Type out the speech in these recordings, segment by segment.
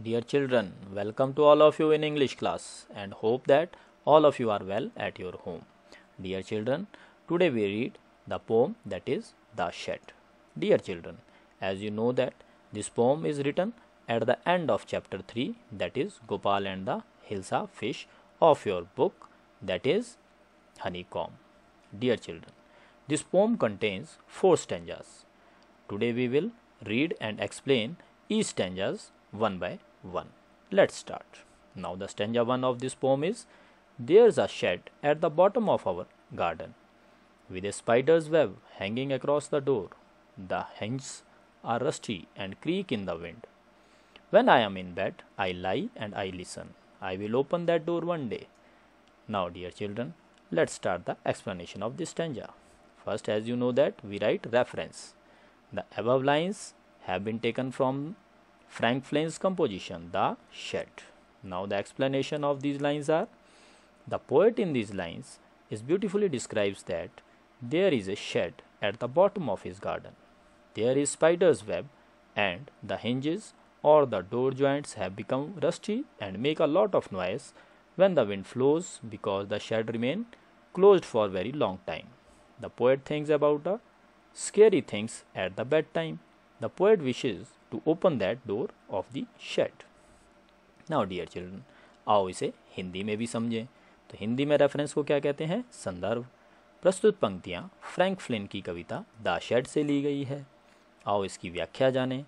Dear children, welcome to all of you in English class and hope that all of you are well at your home. Dear children, today we read the poem that is The Shed. Dear children, as you know that this poem is written at the end of chapter 3 that is Gopal and the Hilsa fish of your book that is Honeycomb. Dear children, this poem contains 4 stanzas. Today we will read and explain each stanzas one by one. Let's start. Now the stanza 1 of this poem is: There's a shed at the bottom of our garden with a spider's web hanging across the door. The hinges are rusty and creak in the wind. When I am in bed, I lie and I listen. I will open that door one day. Now, dear children, let's start the explanation of this stanza. First, as you know that we write reference. The above lines have been taken from Frank Flane's composition, The Shed. Now the explanation of these lines are: the poet in these lines is beautifully describes that there is a shed at the bottom of his garden. There is spider's web and the hinges or the door joints have become rusty and make a lot of noise when the wind flows because the shed remain closed for a very long time. The poet thinks about the scary things at the bedtime. The poet wishes to open that door of the shed. Now dear children, आओ इसे हिंदी में भी समझें। तो हिंदी में reference को क्या कहते हैं? संदर्भ। प्रस्तुत पंक्तियाँ फ्रैंक फ्लिन की कविता द शेड से ली गई है। आओ इसकी व्याख्या जानें।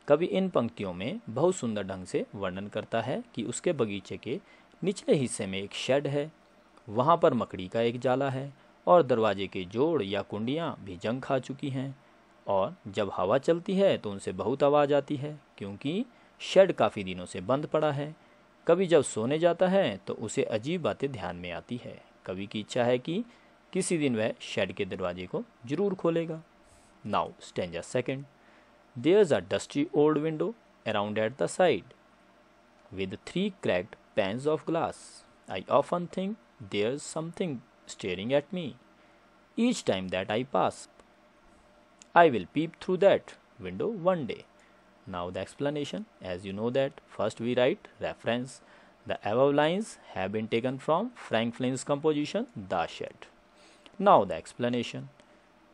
कवि इन पंक्तियों में बहुत सुंदर ढंग से वर्णन करता है कि उसके बगीचे के निचले हिस्से में एक शेड है, वहाँ पर मकड़ी का एक जाला है और दरवाजे के जोड़ या कुंडियाँ भी जंग खा चुकी हैं, और जब हवा चलती है तो उनसे बहुत आवाज़ आती है क्योंकि शेड काफ़ी दिनों से बंद पड़ा है। कवि जब सोने जाता है तो उसे अजीब बातें ध्यान में आती है। कवि की इच्छा है कि किसी दिन वह शेड के दरवाजे को जरूर खोलेगा। Now stanza second. There's a dusty old window around at the side with 3 cracked panes of glass. I often think there's something staring at me. Each time that I pass, I will peep through that window one day. Now the explanation. As you know that first we write reference. The above lines have been taken from Frank Flane's composition The Shed. Now the explanation.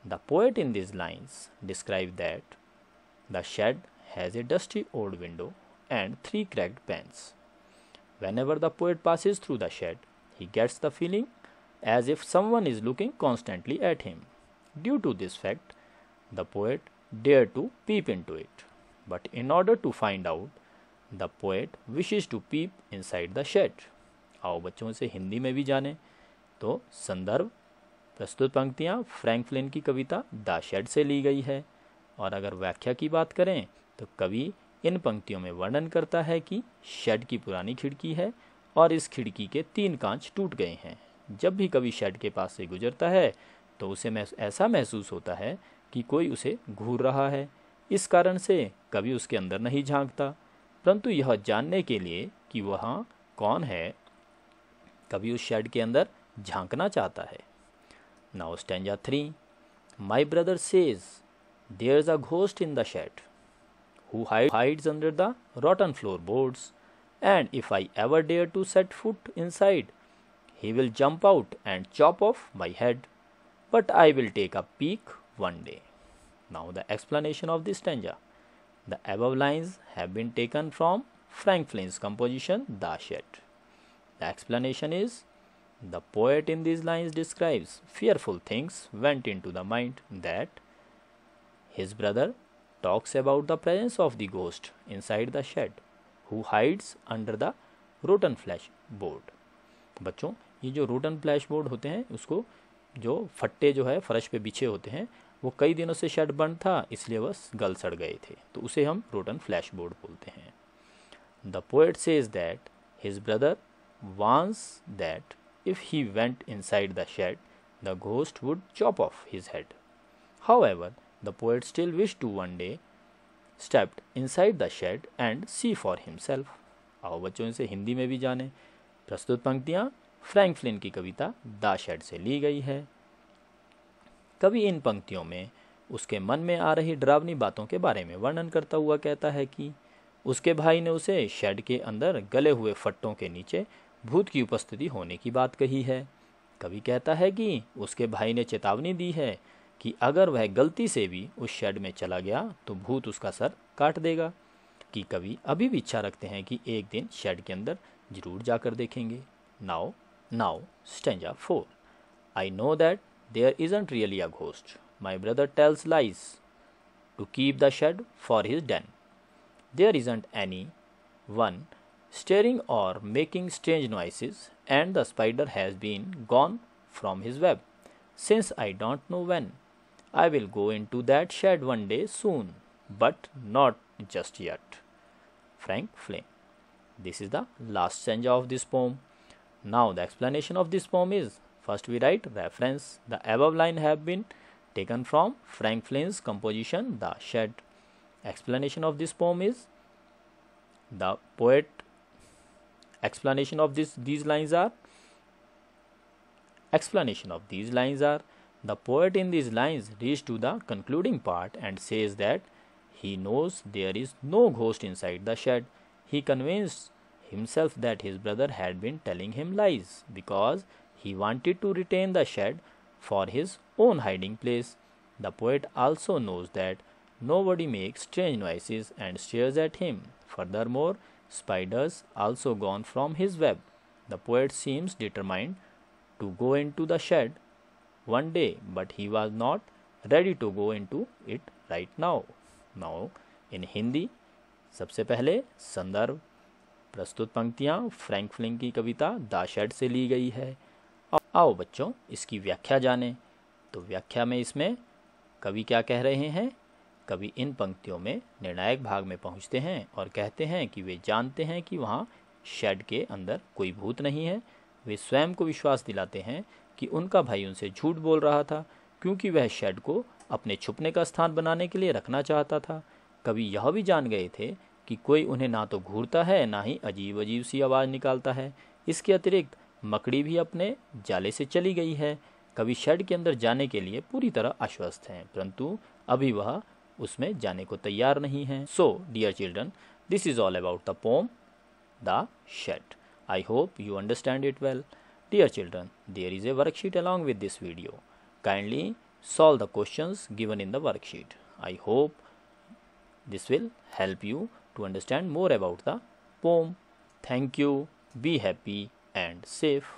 The poet in these lines describes that the shed has a dusty old window and 3 cracked panes. Whenever the poet passes through the shed, he gets the feeling as if someone is looking constantly at him. Due to this fact, the poet dared to peep into it. But in order to find out, the poet wishes to peep inside the shed. आओ बच्चों से हिंदी में भी जानें। तो संदर्भ प्रस्तुत पंक्तियाँ फ्रैंक फ्लिन की कविता द शेड से ली गई है, और अगर व्याख्या की बात करें तो कवि इन पंक्तियों में वर्णन करता है कि शेड की पुरानी खिड़की है और इस खिड़की के 3 कांच टूट गए हैं। जब भी कवि शेड के पास से गुजरता है तो उसे ऐसा महसूस होता है कि कोई उसे घूर रहा है। इस कारण से कवि उसके अंदर नहीं झांकता, परंतु यह जानने के लिए कि वहाँ कौन है, कवि उस शेड के अंदर झांकना चाहता है। Now stanza 3। My brother says there is a ghost in the shed who hides under the rotten floorboards, and if I ever dare to set foot inside, he will jump out and chop off my head, but I will take a peek one day. Now the explanation of this stanza. The above lines have been taken from Frank Flane's composition The Shed. The explanation is: the poet in these lines describes fearful things went into the mind that his brother talks about the presence of the ghost inside the shed who hides under the rotten flesh board. बच्चों, ये जो rotten flash board होते हैं, उसको जो फट्टे जो है फर्श पे बिछे होते हैं, वो कई दिनों से शेड बंद था इसलिए वह गल सड़ गए थे, तो उसे हम रोटन फ्लैश बोर्ड बोलते हैं। The poet says that his brother warns that if he went inside the shed the ghost would chop off his head. However, the poet still wished to one day step inside the shed and see for himself. आओ बच्चों से हिंदी में भी जानें। प्रस्तुत पंक्तियाँ Frank Flint की कविता the shade से ली गई है। कवि इन पंक्तियों में उसके मन में आ रही डरावनी बातों के बारे में वर्णन करता हुआ कहता है कि उसके भाई ने उसे शेड के अंदर गले हुए फट्टों के नीचे भूत की उपस्थिति होने की बात कही है। कवि कहता है कि उसके भाई ने चेतावनी दी है कि अगर वह गलती से भी उस शेड में चला गया तो भूत उसका सर काट देगा। कि कवि अभी भी इच्छा रखते हैं कि एक दिन शेड के अंदर जरूर जाकर देखेंगे। Now stanza 4। I know that there isn't really a ghost, my brother tells lies to keep the shed for his den. There isn't any one stirring or making strange noises, and the spider has been gone from his web since I don't know when. I will go into that shed one day soon, but not just yet. Frank Flynn. This is the last stanza of this poem. Now the explanation of this poem is, first we write reference. The above line have been taken from Frank Flynn's composition The Shed. Explanation of this poem is, the poet explanation of these lines are the poet in these lines reaches to the concluding part and says that he knows there is no ghost inside the shed. He convinced himself that his brother had been telling him lies because he wanted to retain the shed for his own hiding place. The poet also knows that nobody makes strange noises and stares at him. Furthermore, spiders also gone from his web. The poet seems determined to go into the shed one day, but he was not ready to go into it right now. Now, in Hindi, सबसे पहले संदर्भ प्रस्तुत पंक्तियाँ Frank Flint की कविता the shade से ली गई है। आओ बच्चों इसकी व्याख्या जानें। तो व्याख्या में इसमें कवि क्या कह रहे हैं? कवि इन पंक्तियों में निर्णायक भाग में पहुंचते हैं और कहते हैं कि वे जानते हैं कि वहाँ शेड के अंदर कोई भूत नहीं है। वे स्वयं को विश्वास दिलाते हैं कि उनका भाई उनसे झूठ बोल रहा था, क्योंकि वह शेड को अपने छुपने का स्थान बनाने के लिए रखना चाहता था। कवि यह भी जान गए थे कि कोई उन्हें ना तो घूरता है ना ही अजीब अजीब सी आवाज़ निकालता है। इसके अतिरिक्त मकड़ी भी अपने जाले से चली गई है। कवि शेड के अंदर जाने के लिए पूरी तरह आश्वस्त हैं, परंतु अभी वह उसमें जाने को तैयार नहीं है। So dear children, this is all about the poem the shed. I hope you understand it well. Dear children, there is a worksheet along with this video. Kindly solve the questions given in the worksheet. I hope this will help you to understand more about the poem. Thank you. Be happy and safe.